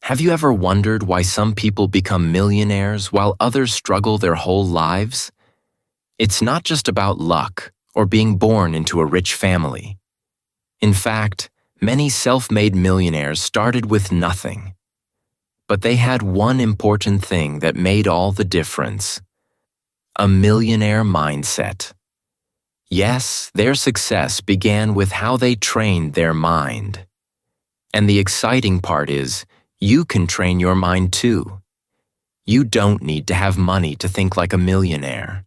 Have you ever wondered why some people become millionaires while others struggle their whole lives? It's not just about luck or being born into a rich family. In fact, many self-made millionaires started with nothing. But they had one important thing that made all the difference: a millionaire mindset. Yes, their success began with how they trained their mind. And the exciting part is, you can train your mind too. You don't need to have money to think like a millionaire.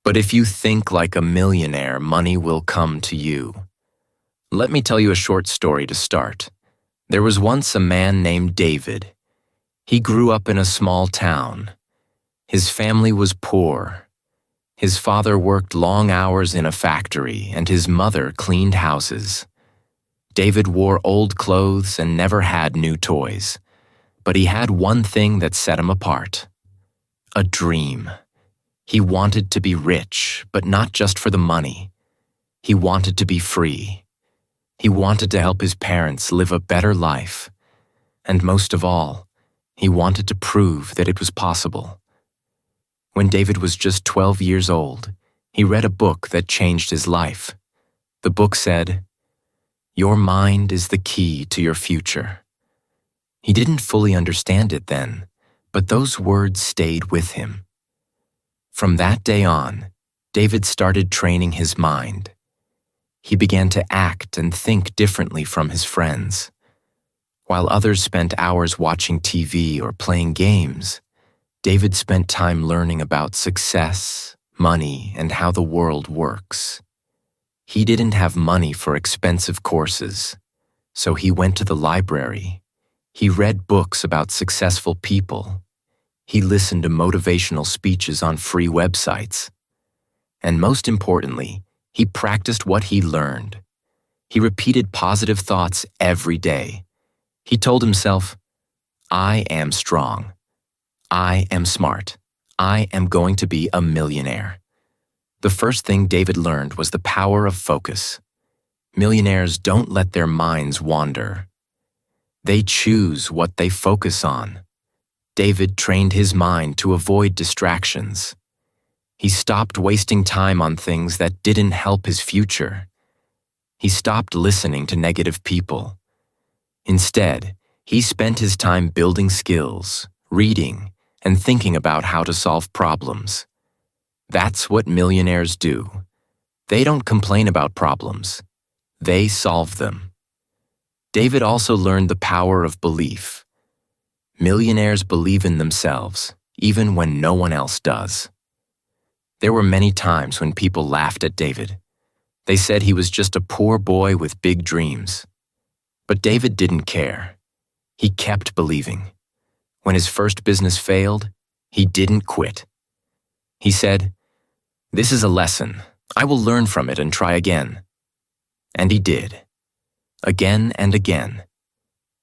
But if you think like a millionaire, money will come to you. Let me tell you a short story to start. There was once a man named David. He grew up in a small town. His family was poor. His father worked long hours in a factory, and his mother cleaned houses. David wore old clothes and never had new toys. But he had one thing that set him apart: a dream. He wanted to be rich, but not just for the money. He wanted to be free. He wanted to help his parents live a better life. And most of all, he wanted to prove that it was possible. When David was just 12 years old, he read a book that changed his life. The book said, "Your mind is the key to your future." He didn't fully understand it then, but those words stayed with him. From that day on, David started training his mind. He began to act and think differently from his friends. While others spent hours watching TV or playing games, David spent time learning about success, money, and how the world works. He didn't have money for expensive courses, so he went to the library. He read books about successful people. He listened to motivational speeches on free websites. And most importantly, he practiced what he learned. He repeated positive thoughts every day. He told himself, "I am strong. I am smart. I am going to be a millionaire." The first thing David learned was the power of focus. Millionaires don't let their minds wander. They choose what they focus on. David trained his mind to avoid distractions. He stopped wasting time on things that didn't help his future. He stopped listening to negative people. Instead, he spent his time building skills, reading, and thinking about how to solve problems. That's what millionaires do. They don't complain about problems. They solve them. David also learned the power of belief. Millionaires believe in themselves, even when no one else does. There were many times when people laughed at David. They said he was just a poor boy with big dreams. But David didn't care. He kept believing. When his first business failed, he didn't quit. He said, "This is a lesson. I will learn from it and try again." And he did. Again and again.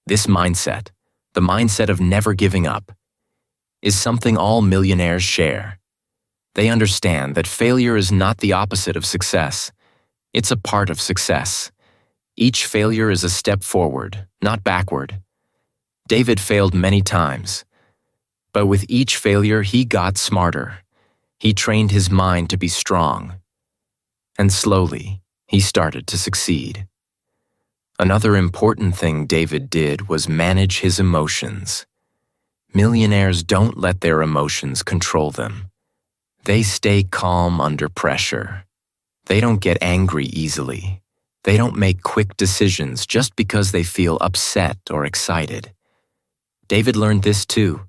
This mindset, the mindset of never giving up, is something all millionaires share. They understand that failure is not the opposite of success. It's a part of success. Each failure is a step forward, not backward. David failed many times, but with each failure he got smarter. He trained his mind to be strong. And slowly, he started to succeed. Another important thing David did was manage his emotions. Millionaires don't let their emotions control them. They stay calm under pressure. They don't get angry easily. They don't make quick decisions just because they feel upset or excited. David learned this too.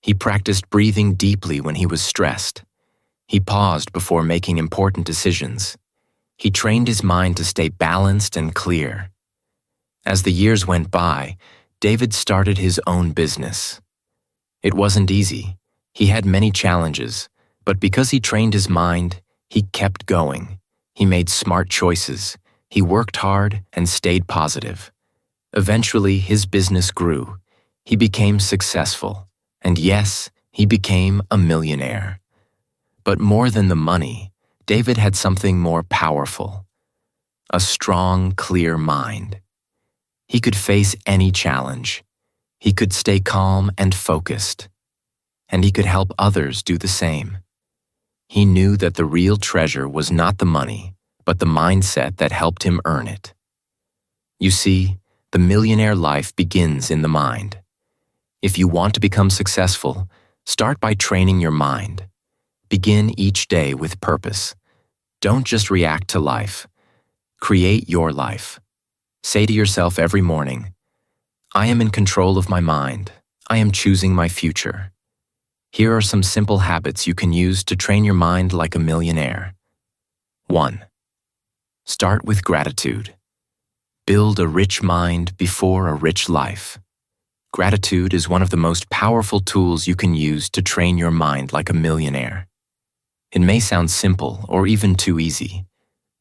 He practiced breathing deeply when he was stressed. He paused before making important decisions. He trained his mind to stay balanced and clear. As the years went by, David started his own business. It wasn't easy. He had many challenges, but because he trained his mind, he kept going. He made smart choices. He worked hard and stayed positive. Eventually, his business grew. He became successful. And yes, he became a millionaire. But more than the money, David had something more powerful: a strong, clear mind. He could face any challenge. He could stay calm and focused, and he could help others do the same. He knew that the real treasure was not the money, but the mindset that helped him earn it. You see, the millionaire life begins in the mind. If you want to become successful, start by training your mind. Begin each day with purpose. Don't just react to life. Create your life. Say to yourself every morning, I am in control of my mind. I am choosing my future. Here are some simple habits you can use to train your mind like a millionaire. 1. Start with gratitude. Build a rich mind before a rich life. Gratitude is one of the most powerful tools you can use to train your mind like a millionaire. It may sound simple or even too easy,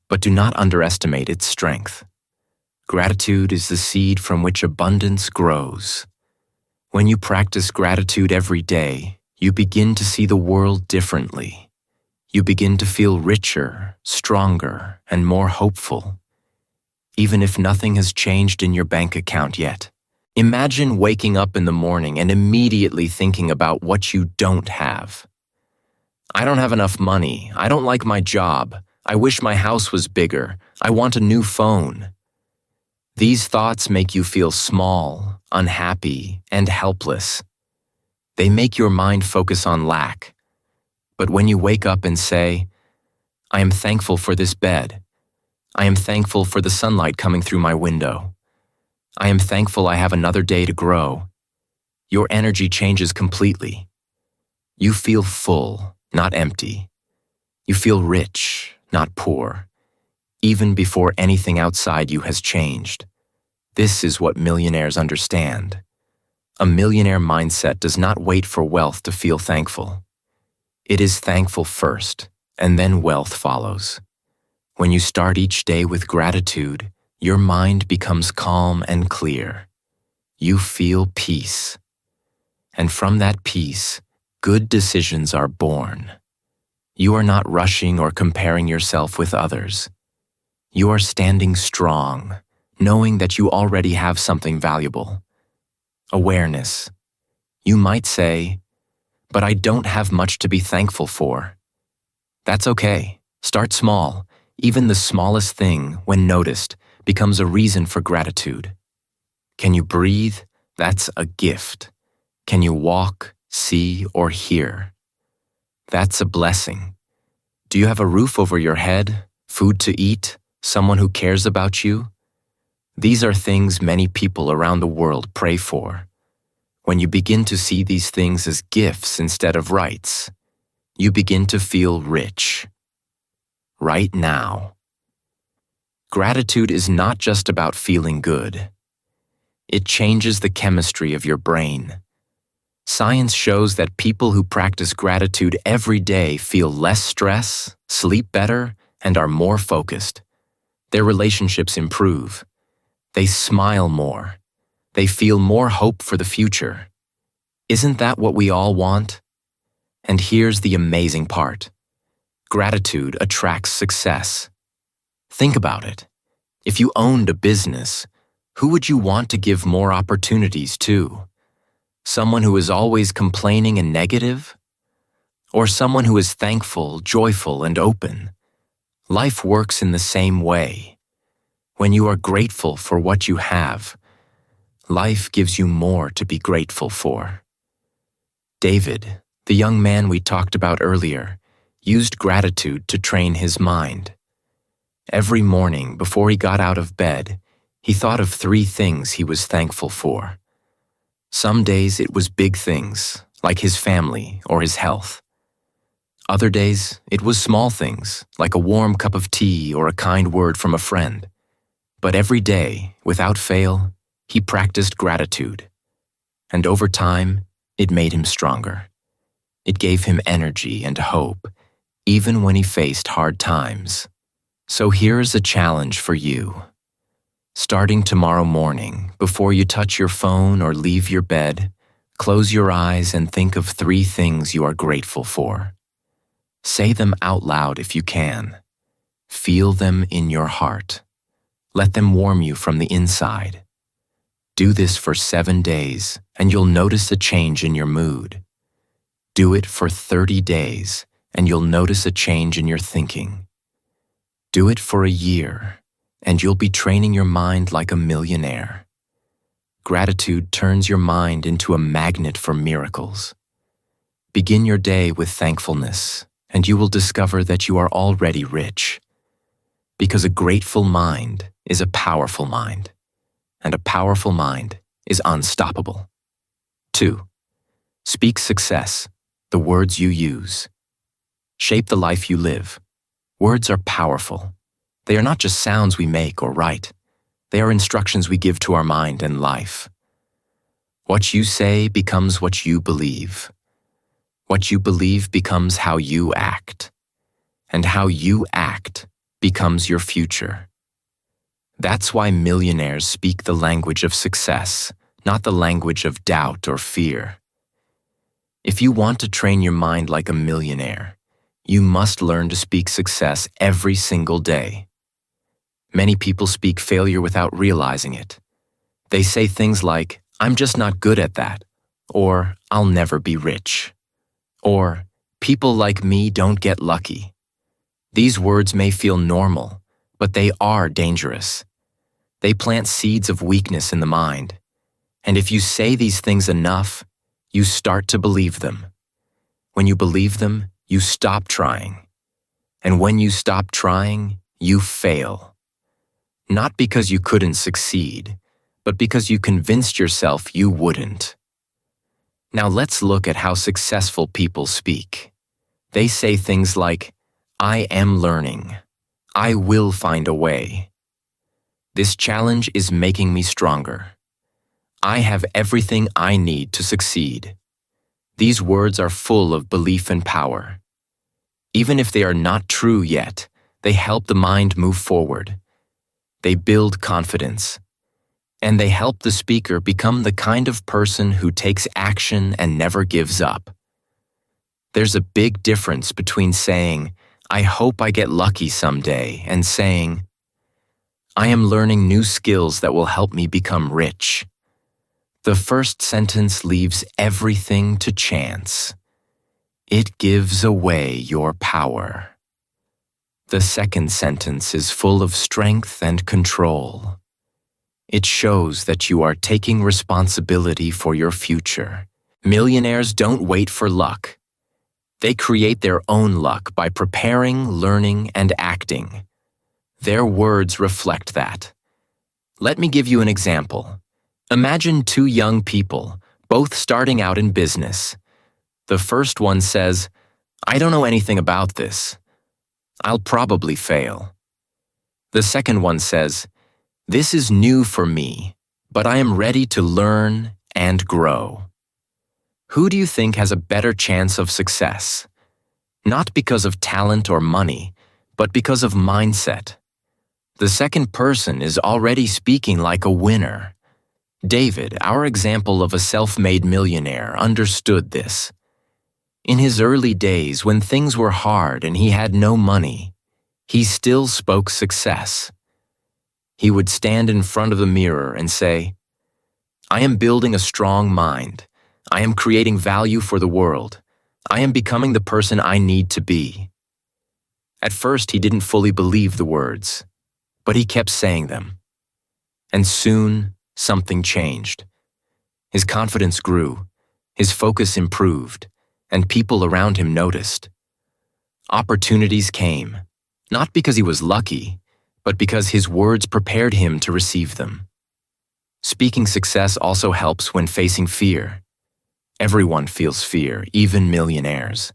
but do not underestimate its strength. Gratitude is the seed from which abundance grows. When you practice gratitude every day, you begin to see the world differently. You begin to feel richer, stronger, and more hopeful, even if nothing has changed in your bank account yet. Imagine waking up in the morning and immediately thinking about what you don't have. I don't have enough money. I don't like my job. I wish my house was bigger. I want a new phone. These thoughts make you feel small, unhappy, and helpless. They make your mind focus on lack. But when you wake up and say, I am thankful for this bed. I am thankful for the sunlight coming through my window. I am thankful I have another day to grow. Your energy changes completely. You feel full, not empty. You feel rich, not poor, even before anything outside you has changed. This is what millionaires understand. A millionaire mindset does not wait for wealth to feel thankful. It is thankful first, and then wealth follows. When you start each day with gratitude, your mind becomes calm and clear. You feel peace. And from that peace, good decisions are born. You are not rushing or comparing yourself with others. You are standing strong, knowing that you already have something valuable. Awareness. You might say, but I don't have much to be thankful for. That's okay. Start small. Even the smallest thing, when noticed, becomes a reason for gratitude. Can you breathe? That's a gift. Can you walk, see, or hear? That's a blessing. Do you have a roof over your head, food to eat, someone who cares about you? These are things many people around the world pray for. When you begin to see these things as gifts instead of rights, you begin to feel rich. Right now. Gratitude is not just about feeling good. It changes the chemistry of your brain. Science shows that people who practice gratitude every day feel less stress, sleep better, and are more focused. Their relationships improve. They smile more. They feel more hope for the future. Isn't that what we all want? And here's the amazing part. Gratitude attracts success. Think about it. If you owned a business, who would you want to give more opportunities to? Someone who is always complaining and negative? Or someone who is thankful, joyful, and open? Life works in the same way. When you are grateful for what you have, life gives you more to be grateful for. David, the young man we talked about earlier, used gratitude to train his mind. Every morning before he got out of bed, he thought of 3 things he was thankful for. Some days it was big things, like his family or his health. Other days it was small things, like a warm cup of tea or a kind word from a friend. But every day, without fail, he practiced gratitude. And over time, it made him stronger. It gave him energy and hope, even when he faced hard times. So here's a challenge for you. Starting tomorrow morning, before you touch your phone or leave your bed, close your eyes and think of 3 things you are grateful for. Say them out loud if you can. Feel them in your heart. Let them warm you from the inside. Do this for 7 days, and you'll notice a change in your mood. Do it for 30 days, and you'll notice a change in your thinking. Do it for a year, and you'll be training your mind like a millionaire. Gratitude turns your mind into a magnet for miracles. Begin your day with thankfulness, and you will discover that you are already rich. Because a grateful mind is a powerful mind, and a powerful mind is unstoppable. 2. Speak success, the words you use. Shape the life you live. Words are powerful. They are not just sounds we make or write. They are instructions we give to our mind and life. What you say becomes what you believe. What you believe becomes how you act. And how you act becomes your future. That's why millionaires speak the language of success, not the language of doubt or fear. If you want to train your mind like a millionaire, you must learn to speak success every single day. Many people speak failure without realizing it. They say things like, "I'm just not good at that," or "I'll never be rich," or "People like me don't get lucky." These words may feel normal, but they are dangerous. They plant seeds of weakness in the mind. And if you say these things enough, you start to believe them. When you believe them, you stop trying. And when you stop trying, you fail. Not because you couldn't succeed, but because you convinced yourself you wouldn't. Now let's look at how successful people speak. They say things like, "I am learning. I will find a way. This challenge is making me stronger. I have everything I need to succeed." These words are full of belief and power. Even if they are not true yet, they help the mind move forward. They build confidence. And they help the speaker become the kind of person who takes action and never gives up. There's a big difference between saying, "I hope I get lucky someday," and saying, "I am learning new skills that will help me become rich." The first sentence leaves everything to chance. It gives away your power. The second sentence is full of strength and control. It shows that you are taking responsibility for your future. Millionaires don't wait for luck. They create their own luck by preparing, learning, and acting. Their words reflect that. Let me give you an example. Imagine two young people, both starting out in business. The first one says, "I don't know anything about this. I'll probably fail." The second one says, "This is new for me, but I am ready to learn and grow." Who do you think has a better chance of success? Not because of talent or money, but because of mindset. The second person is already speaking like a winner. David, our example of a self-made millionaire, understood this. In his early days, when things were hard and he had no money, he still spoke success. He would stand in front of the mirror and say, "I am building a strong mind. I am creating value for the world. I am becoming the person I need to be." At first, he didn't fully believe the words, but he kept saying them. And soon, something changed. His confidence grew, his focus improved, and people around him noticed. Opportunities came, not because he was lucky, but because his words prepared him to receive them. Speaking success also helps when facing fear. Everyone feels fear, even millionaires.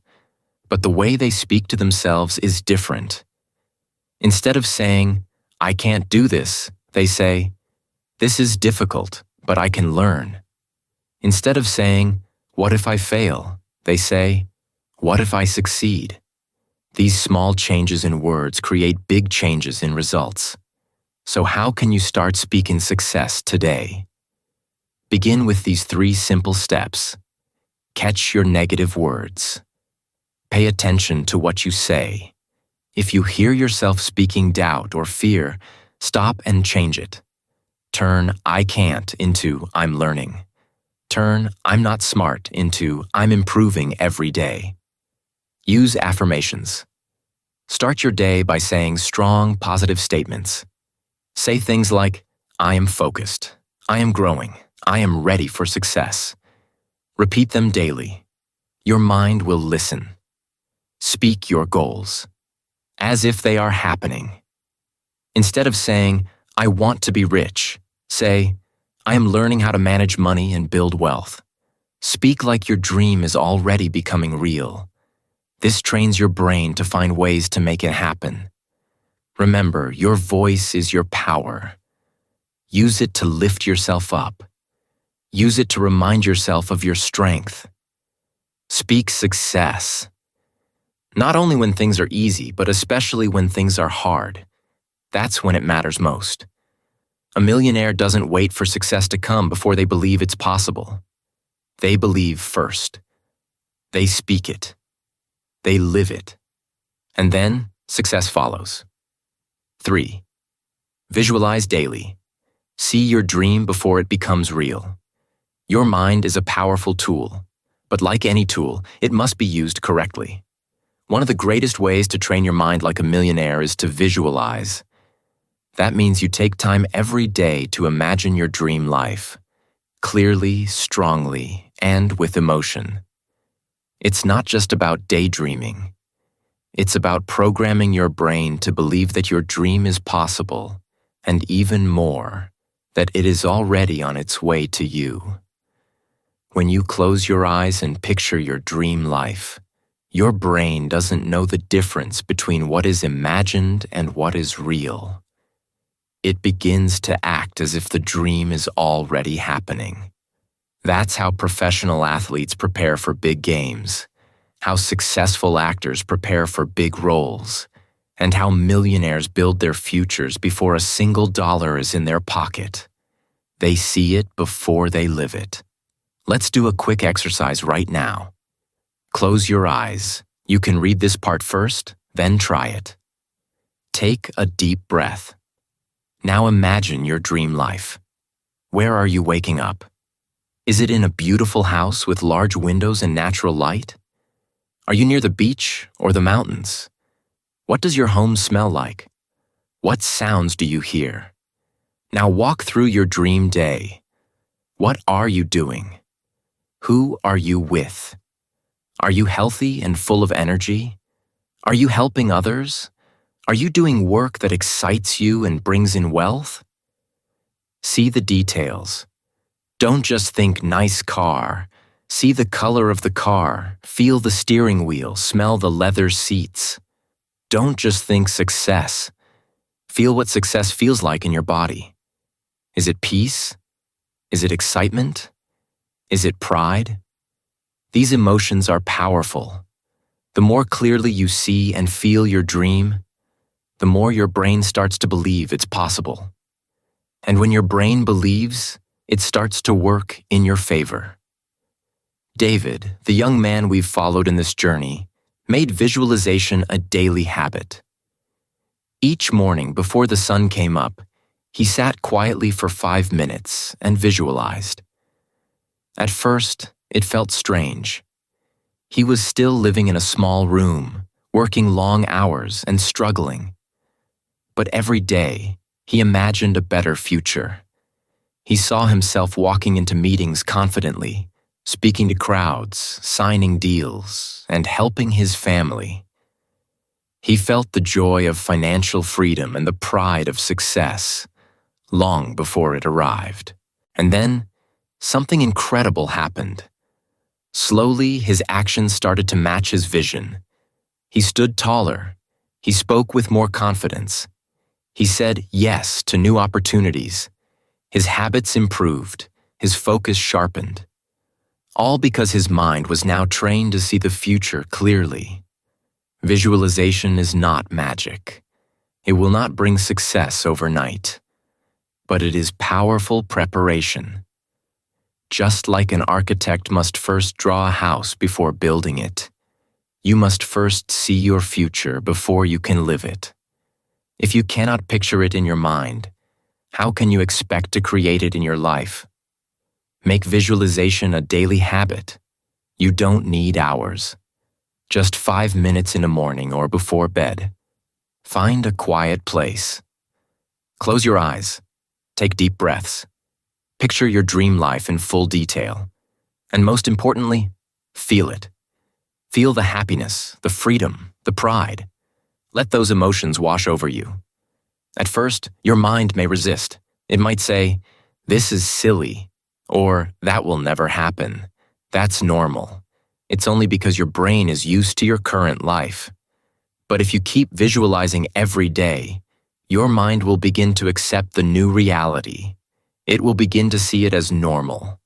But the way they speak to themselves is different. Instead of saying, "I can't do this," they say, "This is difficult, but I can learn." Instead of saying, "What if I fail?" they say, "What if I succeed?" These small changes in words create big changes in results. So how can you start speaking success today? Begin with these 3 simple steps. Catch your negative words. Pay attention to what you say. If you hear yourself speaking doubt or fear, stop and change it. Turn "I can't" into "I'm learning." Turn "I'm not smart" into "I'm improving every day." Use affirmations. Start your day by saying strong, positive statements. Say things like, "I am focused. I am growing. I am ready for success." Repeat them daily. Your mind will listen. Speak your goals, as if they are happening. Instead of saying, "I want to be rich," say, "I am learning how to manage money and build wealth." Speak like your dream is already becoming real. This trains your brain to find ways to make it happen. Remember, your voice is your power. Use it to lift yourself up. Use it to remind yourself of your strength. Speak success. Not only when things are easy, but especially when things are hard. That's when it matters most. A millionaire doesn't wait for success to come before they believe it's possible. They believe first. They speak it. They live it. And then success follows. 3. Visualize daily. See your dream before it becomes real. Your mind is a powerful tool, but like any tool, it must be used correctly. One of the greatest ways to train your mind like a millionaire is to visualize. That means you take time every day to imagine your dream life, clearly, strongly, and with emotion. It's not just about daydreaming. It's about programming your brain to believe that your dream is possible, and even more, that it is already on its way to you. When you close your eyes and picture your dream life, your brain doesn't know the difference between what is imagined and what is real. It begins to act as if the dream is already happening. That's how professional athletes prepare for big games, how successful actors prepare for big roles, and how millionaires build their futures before a single dollar is in their pocket. They see it before they live it. Let's do a quick exercise right now. Close your eyes. You can read this part first, then try it. Take a deep breath. Now imagine your dream life. Where are you waking up? Is it in a beautiful house with large windows and natural light? Are you near the beach or the mountains? What does your home smell like? What sounds do you hear? Now walk through your dream day. What are you doing? Who are you with? Are you healthy and full of energy? Are you helping others? Are you doing work that excites you and brings in wealth? See the details. Don't just think nice car. See the color of the car, feel the steering wheel, smell the leather seats. Don't just think success. Feel what success feels like in your body. Is it peace? Is it excitement? Is it pride? These emotions are powerful. The more clearly you see and feel your dream, the more your brain starts to believe it's possible. And when your brain believes, it starts to work in your favor. David, the young man we've followed in this journey, made visualization a daily habit. Each morning before the sun came up, he sat quietly for 5 minutes and visualized. At first, it felt strange. He was still living in a small room, working long hours and struggling. But every day, he imagined a better future. He saw himself walking into meetings confidently, speaking to crowds, signing deals, and helping his family. He felt the joy of financial freedom and the pride of success long before it arrived. And then, something incredible happened. Slowly, his actions started to match his vision. He stood taller. He spoke with more confidence. He said yes to new opportunities. His habits improved. His focus sharpened. All because his mind was now trained to see the future clearly. Visualization is not magic. It will not bring success overnight. But it is powerful preparation. Just like an architect must first draw a house before building it, you must first see your future before you can live it. If you cannot picture it in your mind, How can you expect to create it in your life? Make visualization a daily habit. You don't need hours. Just 5 minutes in the morning or before bed. Find a quiet place. Close your eyes. Take deep breaths. Picture your dream life in full detail. And most importantly, feel it. Feel the happiness, the freedom, the pride. Let those emotions wash over you. At first, your mind may resist. It might say, "This is silly," or "That will never happen. That's normal." It's only because your brain is used to your current life. But if you keep visualizing every day, your mind will begin to accept the new reality. It will begin to see it as normal.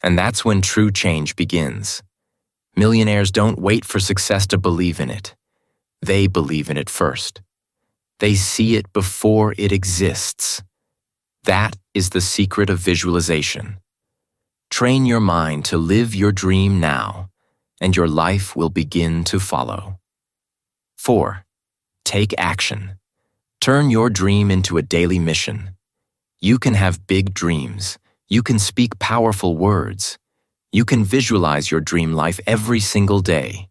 And that's when true change begins. Millionaires don't wait for success to believe in it. They believe in it first. They see it before it exists. That is the secret of visualization. Train your mind to live your dream now, and your life will begin to follow. 4. Take action. Turn your dream into a daily mission. You can have big dreams. You can speak powerful words. You can visualize your dream life every single day.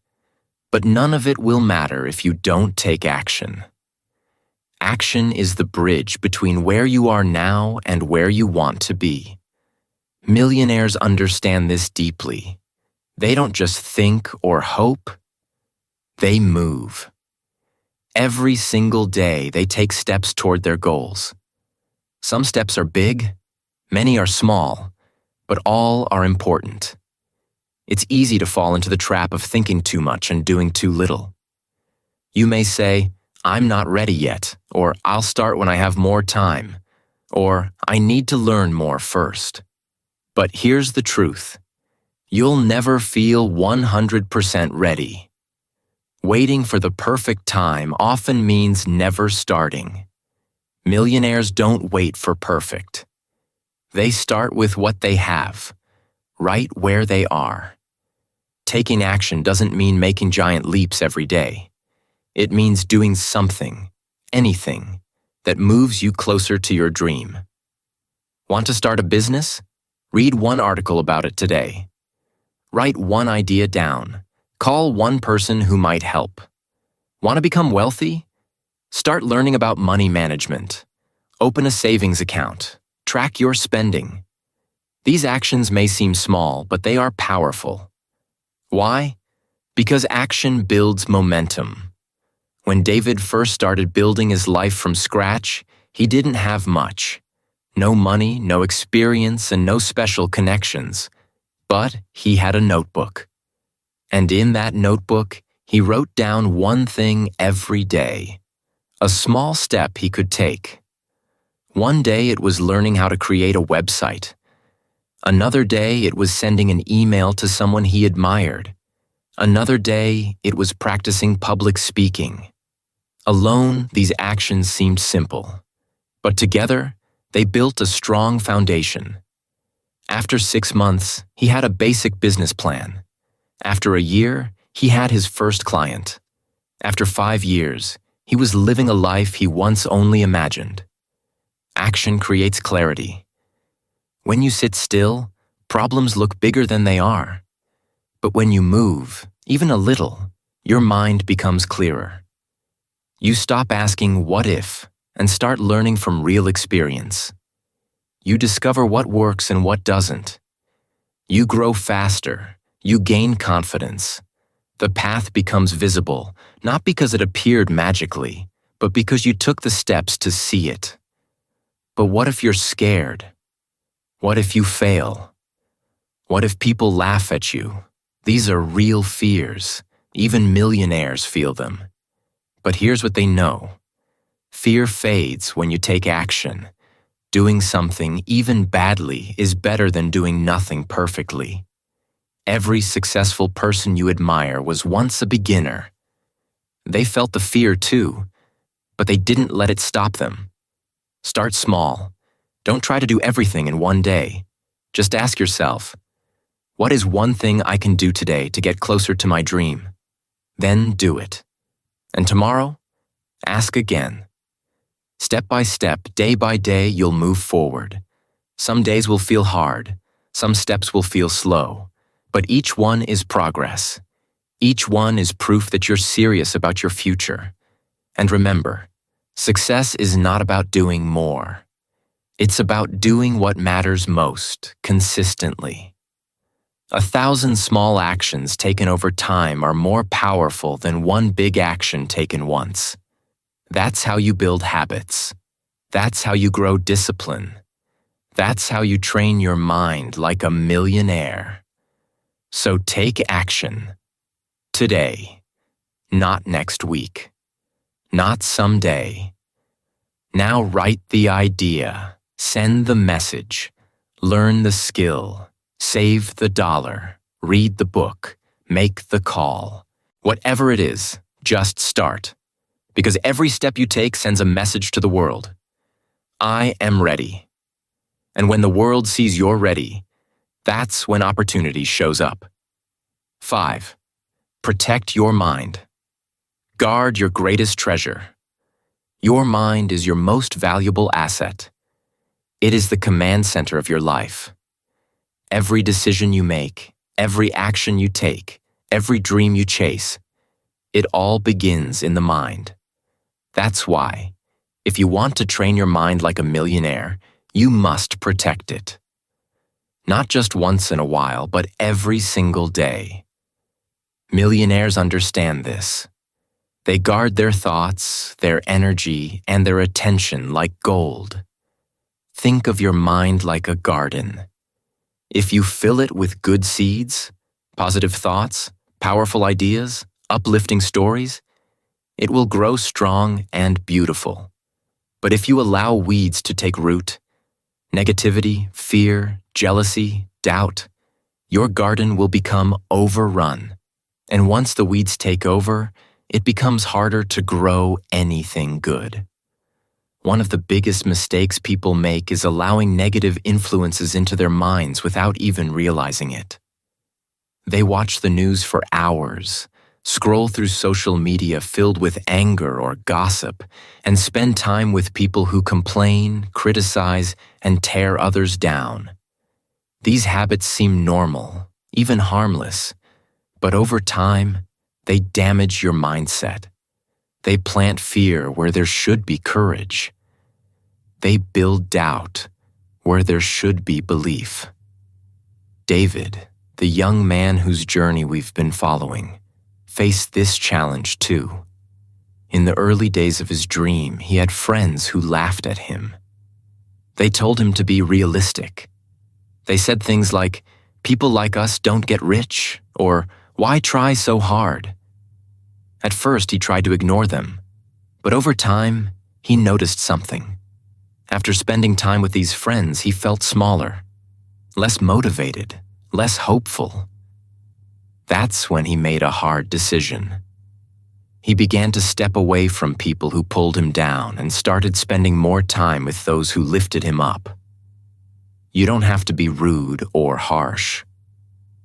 But none of it will matter if you don't take action. Action is the bridge between where you are now and where you want to be. Millionaires understand this deeply. They don't just think or hope. They move. Every single day, they take steps toward their goals. Some steps are big, many are small, but all are important. It's easy to fall into the trap of thinking too much and doing too little. You may say, "I'm not ready yet," or "I'll start when I have more time," or "I need to learn more first." But here's the truth. You'll never feel 100% ready. Waiting for the perfect time often means never starting. Millionaires don't wait for perfect. They start with what they have, right where they are. Taking action doesn't mean making giant leaps every day. It means doing something, anything, that moves you closer to your dream. Want to start a business? Read one article about it today. Write one idea down. Call one person who might help. Want to become wealthy? Start learning about money management. Open a savings account. Track your spending. These actions may seem small, but they are powerful. Why? Because action builds momentum. When David first started building his life from scratch, he didn't have much. No money, no experience, and no special connections. But he had a notebook. And in that notebook, he wrote down one thing every day. A small step he could take. One day it was learning how to create a website. Another day it was sending an email to someone he admired. Another day it was practicing public speaking. Alone, these actions seemed simple. But together, they built a strong foundation. After 6 months, he had a basic business plan. After a year, he had his first client. After 5 years, he was living a life he once only imagined. Action creates clarity. When you sit still, problems look bigger than they are. But when you move, even a little, your mind becomes clearer. You stop asking "what if" and start learning from real experience. You discover what works and what doesn't. You grow faster. You gain confidence. The path becomes visible, not because it appeared magically, but because you took the steps to see it. But what if you're scared? What if you fail? What if people laugh at you? These are real fears. Even millionaires feel them. But here's what they know. Fear fades when you take action. Doing something, even badly, is better than doing nothing perfectly. Every successful person you admire was once a beginner. They felt the fear too, but they didn't let it stop them. Start small. Don't try to do everything in one day. Just ask yourself, what is one thing I can do today to get closer to my dream? Then do it. And tomorrow, ask again. Step by step, day by day, you'll move forward. Some days will feel hard, some steps will feel slow, but each one is progress. Each one is proof that you're serious about your future. And remember, success is not about doing more. It's about doing what matters most, consistently. 1,000 small actions taken over time are more powerful than one big action taken once. That's how you build habits. That's how you grow discipline. That's how you train your mind like a millionaire. So take action. Today. Not next week. Not someday. Now write the idea, send the message, learn the skill, save the dollar, read the book, make the call. Whatever it is, just start. Because every step you take sends a message to the world. I am ready. And when the world sees you're ready, that's when opportunity shows up. 5. Protect your mind. Guard your greatest treasure. Your mind is your most valuable asset. It is the command center of your life. Every decision you make, every action you take, every dream you chase, it all begins in the mind. That's why, if you want to train your mind like a millionaire, you must protect it. Not just once in a while, but every single day. Millionaires understand this. They guard their thoughts, their energy, and their attention like gold. Think of your mind like a garden. If you fill it with good seeds, positive thoughts, powerful ideas, uplifting stories, it will grow strong and beautiful. But if you allow weeds to take root, negativity, fear, jealousy, doubt, your garden will become overrun. And once the weeds take over, it becomes harder to grow anything good. One of the biggest mistakes people make is allowing negative influences into their minds without even realizing it. They watch the news for hours, scroll through social media filled with anger or gossip, and spend time with people who complain, criticize, and tear others down. These habits seem normal, even harmless, but over time, they damage your mindset. They plant fear where there should be courage. They build doubt where there should be belief. David, the young man whose journey we've been following, faced this challenge too. In the early days of his dream, he had friends who laughed at him. They told him to be realistic. They said things like, "People like us don't get rich," or "Why try so hard?" At first, he tried to ignore them, but over time, he noticed something. After spending time with these friends, he felt smaller, less motivated, less hopeful. That's when he made a hard decision. He began to step away from people who pulled him down and started spending more time with those who lifted him up. You don't have to be rude or harsh,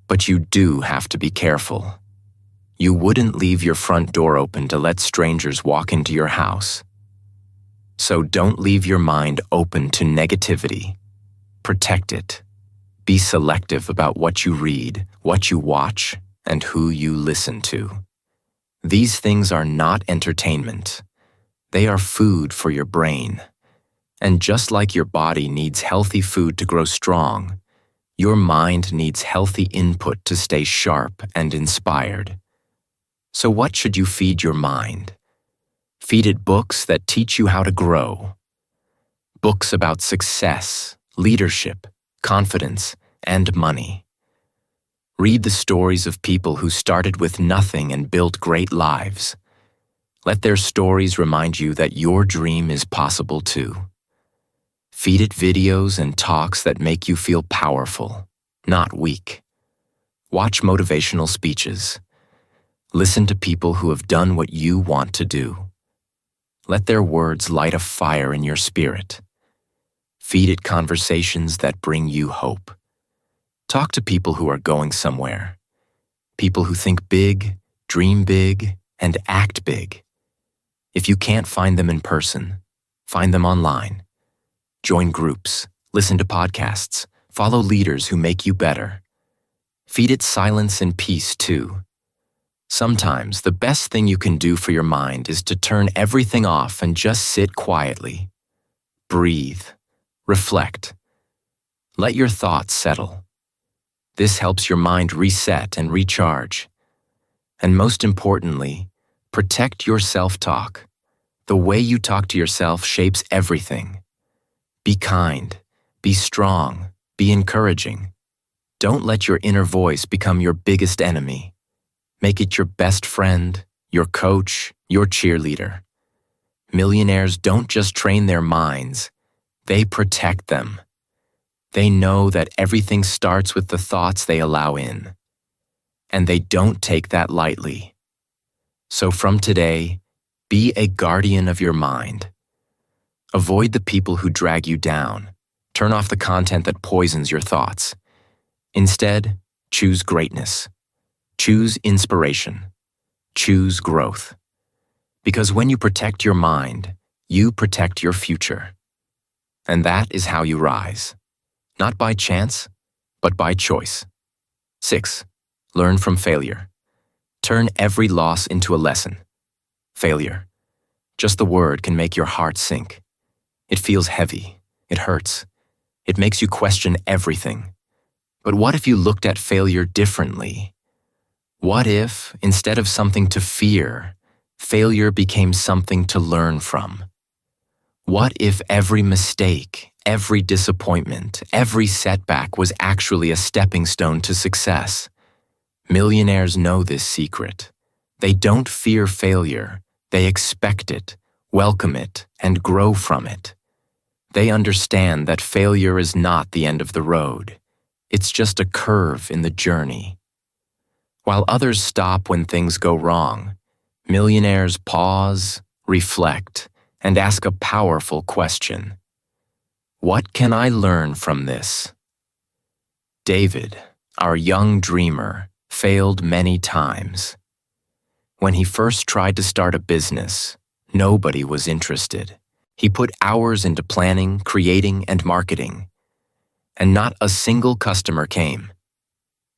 but you do have to be careful. You wouldn't leave your front door open to let strangers walk into your house. So don't leave your mind open to negativity. Protect it. Be selective about what you read, what you watch, and who you listen to. These things are not entertainment. They are food for your brain. And just like your body needs healthy food to grow strong, your mind needs healthy input to stay sharp and inspired. So what should you feed your mind? Feed it books that teach you how to grow. Books about success, leadership, confidence, and money. Read the stories of people who started with nothing and built great lives. Let their stories remind you that your dream is possible too. Feed it videos and talks that make you feel powerful, not weak. Watch motivational speeches. Listen to people who have done what you want to do. Let their words light a fire in your spirit. Feed it conversations that bring you hope. Talk to people who are going somewhere. People who think big, dream big, and act big. If you can't find them in person, Find them online. Join groups, listen to podcasts, follow leaders who make you better. Feed it silence and peace too. Sometimes the best thing you can do for your mind is to turn everything off and just sit quietly. Breathe. Reflect. Let your thoughts settle. This helps your mind reset and recharge. And most importantly, protect your self-talk. The way you talk to yourself shapes everything. Be kind, be strong, be encouraging. Don't let your inner voice become your biggest enemy. Make it your best friend, your coach, your cheerleader. Millionaires don't just train their minds, they protect them. They know that everything starts with the thoughts they allow in. And they don't take that lightly. So from today, be a guardian of your mind. Avoid the people who drag you down. Turn off the content that poisons your thoughts. Instead, choose greatness. Choose inspiration. Choose growth. Because when you protect your mind, you protect your future. And that is how you rise. Not by chance, but by choice. 6. Learn from failure. Turn every loss into a lesson. Failure. Just the word can make your heart sink. It feels heavy. It hurts. It makes you question everything. But what if you looked at failure differently? What if, instead of something to fear, failure became something to learn from? What if every mistake, every disappointment, every setback was actually a stepping stone to success? Millionaires know this secret. They don't fear failure. They expect it, welcome it, and grow from it. They understand that failure is not the end of the road. It's just a curve in the journey. While others stop when things go wrong, millionaires pause, reflect, and ask a powerful question. What can I learn from this? David, our young dreamer, failed many times. When he first tried to start a business, nobody was interested. He put hours into planning, creating, and marketing, and not a single customer came.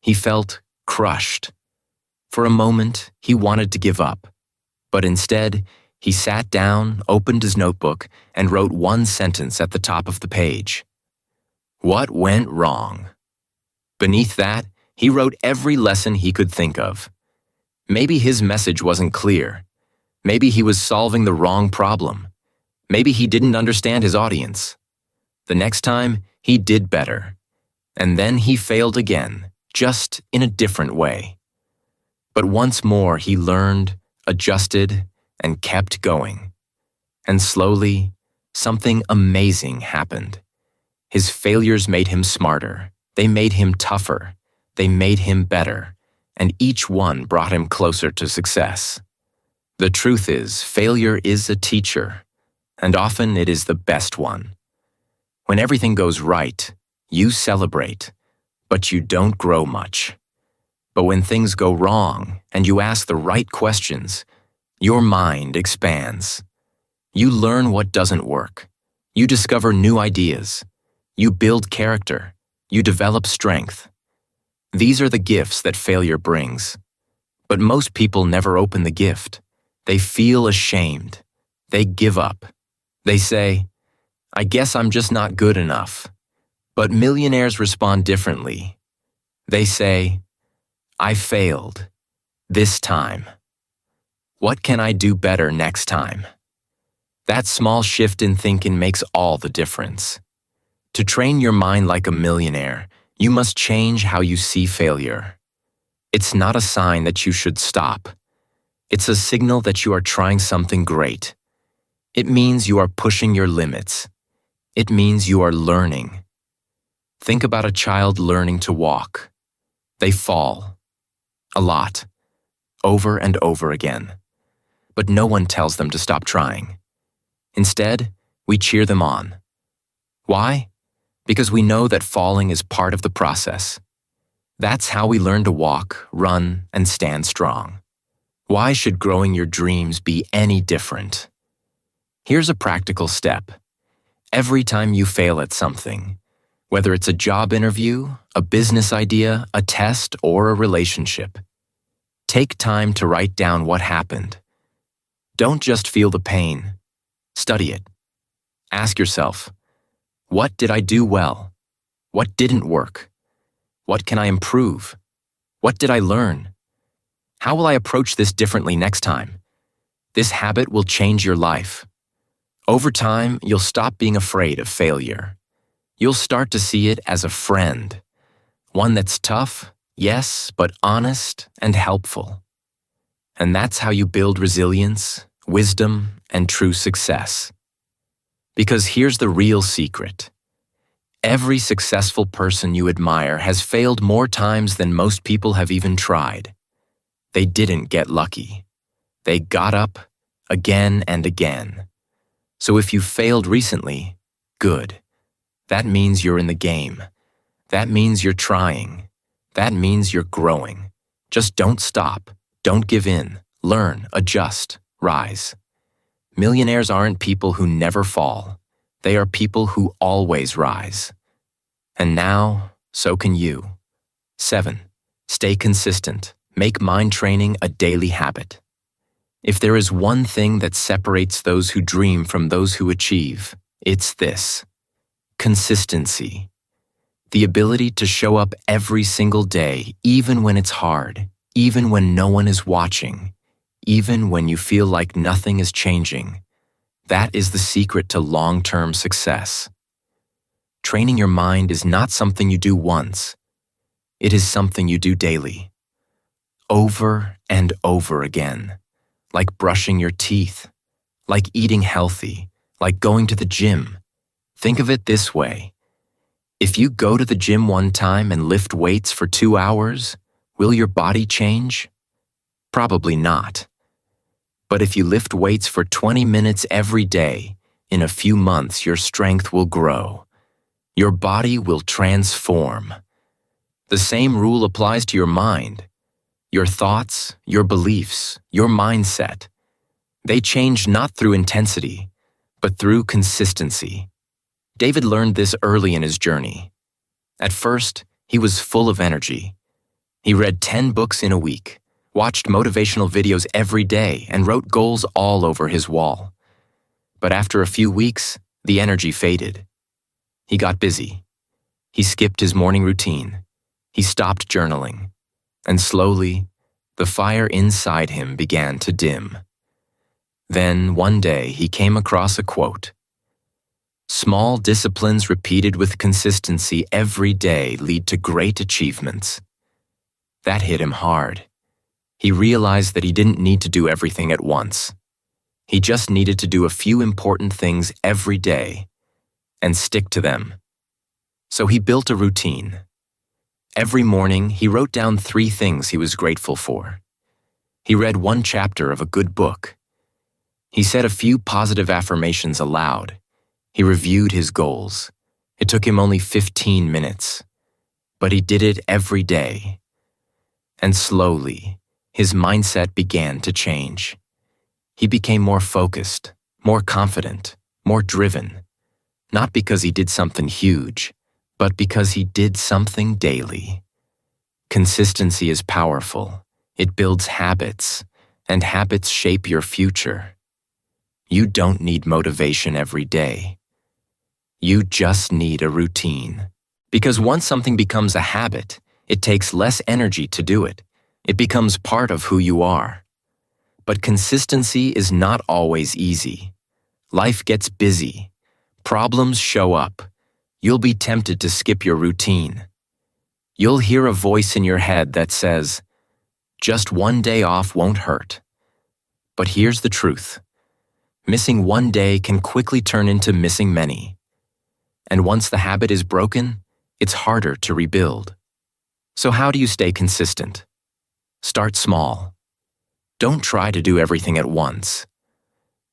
He felt crushed. For a moment, he wanted to give up, but instead, he sat down, opened his notebook, and wrote one sentence at the top of the page. What went wrong? Beneath that, he wrote every lesson he could think of. Maybe his message wasn't clear. Maybe he was solving the wrong problem. Maybe he didn't understand his audience. The next time, he did better. And then he failed again, just in a different way. But once more he learned, adjusted, and kept going. And slowly, something amazing happened. His failures made him smarter. They made him tougher. They made him better. And each one brought him closer to success. The truth is, failure is a teacher, and often it is the best one. When everything goes right, you celebrate, but you don't grow much. But when things go wrong and you ask the right questions, your mind expands. You learn what doesn't work. You discover new ideas. You build character. You develop strength. These are the gifts that failure brings. But most people never open the gift. They feel ashamed. They give up. They say, I guess I'm just not good enough. But millionaires respond differently. They say, I failed. This time. What can I do better next time? That small shift in thinking makes all the difference. To train your mind like a millionaire, you must change how you see failure. It's not a sign that you should stop. It's a signal that you are trying something great. It means you are pushing your limits. It means you are learning. Think about a child learning to walk. They fall. A lot. Over and over again. But no one tells them to stop trying. Instead, we cheer them on. Why? Because we know that falling is part of the process. That's how we learn to walk, run, and stand strong. Why should growing your dreams be any different? Here's a practical step. Every time you fail at something, whether it's a job interview, a business idea, a test, or a relationship, take time to write down what happened. Don't just feel the pain. Study it. Ask yourself, what did I do well? What didn't work? What can I improve? What did I learn? How will I approach this differently next time? This habit will change your life. Over time, you'll stop being afraid of failure. You'll start to see it as a friend, one that's tough, yes, but honest and helpful. And that's how you build resilience, wisdom, and true success. Because here's the real secret. Every successful person you admire has failed more times than most people have even tried. They didn't get lucky. They got up again and again. So if you failed recently, good. That means you're in the game. That means you're trying. That means you're growing. Just don't stop. Don't give in. Learn, adjust, rise. Millionaires aren't people who never fall. They are people who always rise. And now, so can you. 7. Stay consistent. Make mind training a daily habit. If there is one thing that separates those who dream from those who achieve, it's this: consistency. The ability to show up every single day, even when it's hard, even when no one is watching, even when you feel like nothing is changing. That is the secret to long-term success. Training your mind is not something you do once. It is something you do daily. Over and over again. Like brushing your teeth, like eating healthy, like going to the gym. Think of it this way. If you go to the gym one time and lift weights for 2 hours, will your body change? Probably not. But if you lift weights for 20 minutes every day, in a few months your strength will grow. Your body will transform. The same rule applies to your mind. Your thoughts, your beliefs, your mindset. They change not through intensity, but through consistency. David learned this early in his journey. At first, he was full of energy. He read 10 books in a week, watched motivational videos every day, and wrote goals all over his wall. But after a few weeks, the energy faded. He got busy. He skipped his morning routine. He stopped journaling. And slowly, the fire inside him began to dim. Then, one day, he came across a quote. "Small disciplines repeated with consistency every day lead to great achievements." That hit him hard. He realized that he didn't need to do everything at once. He just needed to do a few important things every day and stick to them. So he built a routine. Every morning, he wrote down 3 things he was grateful for. He read 1 chapter of a good book. He said a few positive affirmations aloud. He reviewed his goals. It took him only 15 minutes. But he did it every day. And slowly, his mindset began to change. He became more focused, more confident, more driven. Not because he did something huge, but because he did something daily. Consistency is powerful. It builds habits, and habits shape your future. You don't need motivation every day. You just need a routine. Because once something becomes a habit, it takes less energy to do it. It becomes part of who you are. But consistency is not always easy. Life gets busy. Problems show up. You'll be tempted to skip your routine. You'll hear a voice in your head that says, "Just one day off won't hurt." But here's the truth. Missing one day can quickly turn into missing many. And once the habit is broken, it's harder to rebuild. So how do you stay consistent? Start small. Don't try to do everything at once.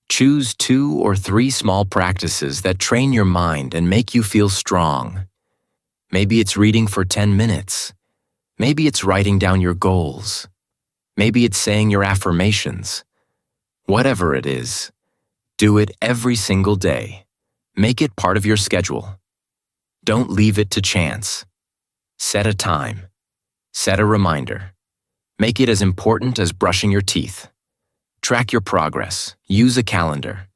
Choose 2 or 3 small practices that train your mind and make you feel strong. Maybe it's reading for 10 minutes. Maybe it's writing down your goals. Maybe it's saying your affirmations. Whatever it is, Do it every single day. Make it part of your schedule. Don't leave it to chance. Set a time. Set a reminder. Make it as important as brushing your teeth. Track your progress. Use a calendar.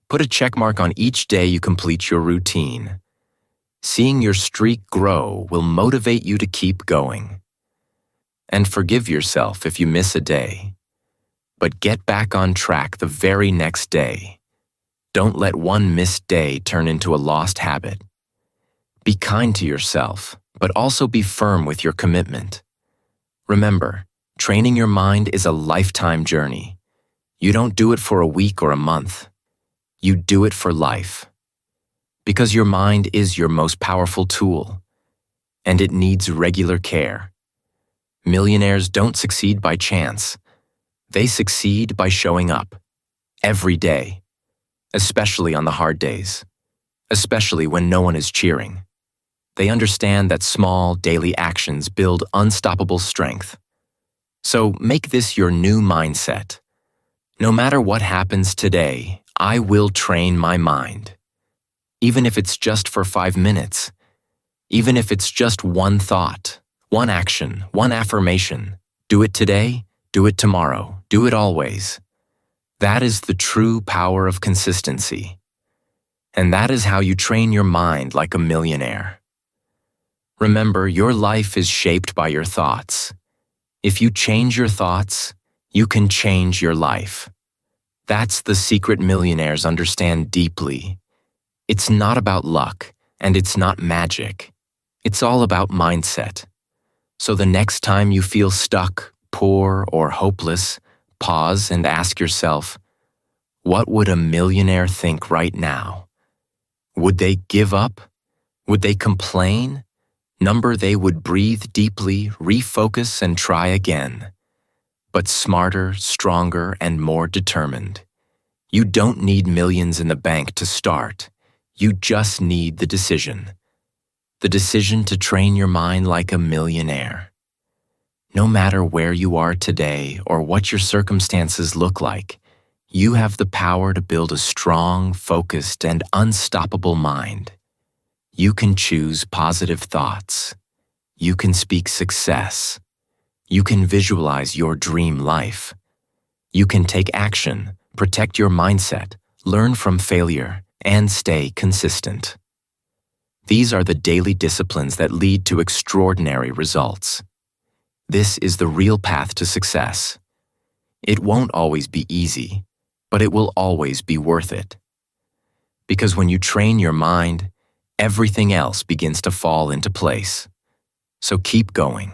Put a check mark on each day you complete your routine. Seeing your streak grow will motivate you to keep going. And forgive yourself if you miss a day. But get back on track the very next day. Don't let one missed day turn into a lost habit. Be kind to yourself, but also be firm with your commitment. Remember, training your mind is a lifetime journey. You don't do it for a week or a month. You do it for life. Because your mind is your most powerful tool, and it needs regular care. Millionaires don't succeed by chance. They succeed by showing up every day, especially on the hard days, especially when no one is cheering. They understand that small daily actions build unstoppable strength. So make this your new mindset. No matter what happens today, I will train my mind. Even if it's just for 5 minutes, even if it's just one thought, one action, one affirmation, do it today, do it tomorrow, do it always. That is the true power of consistency. And that is how you train your mind like a millionaire. Remember, your life is shaped by your thoughts. If you change your thoughts, you can change your life. That's the secret millionaires understand deeply. It's not about luck, and it's not magic. It's all about mindset. So the next time you feel stuck, poor, or hopeless, pause and ask yourself, what would a millionaire think right now? Would they give up? Would they complain? They would breathe deeply, refocus, and try again. But smarter, stronger, and more determined. You don't need millions in the bank to start. You just need the decision. The decision to train your mind like a millionaire. No matter where you are today or what your circumstances look like, you have the power to build a strong, focused, and unstoppable mind. You can choose positive thoughts. You can speak success. You can visualize your dream life. You can take action, protect your mindset, learn from failure, and stay consistent. These are the daily disciplines that lead to extraordinary results. This is the real path to success. It won't always be easy, but it will always be worth it. Because when you train your mind, everything else begins to fall into place. So keep going,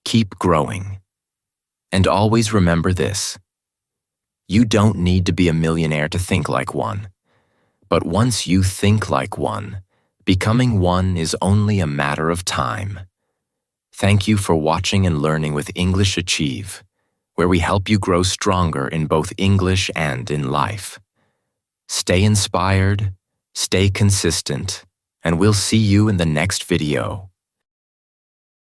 keep growing, and always remember this. You don't need to be a millionaire to think like one. But once you think like one, becoming one is only a matter of time. Thank you for watching and learning with English Achieve, where we help you grow stronger in both English and in life. Stay inspired, stay consistent, and we'll see you in the next video.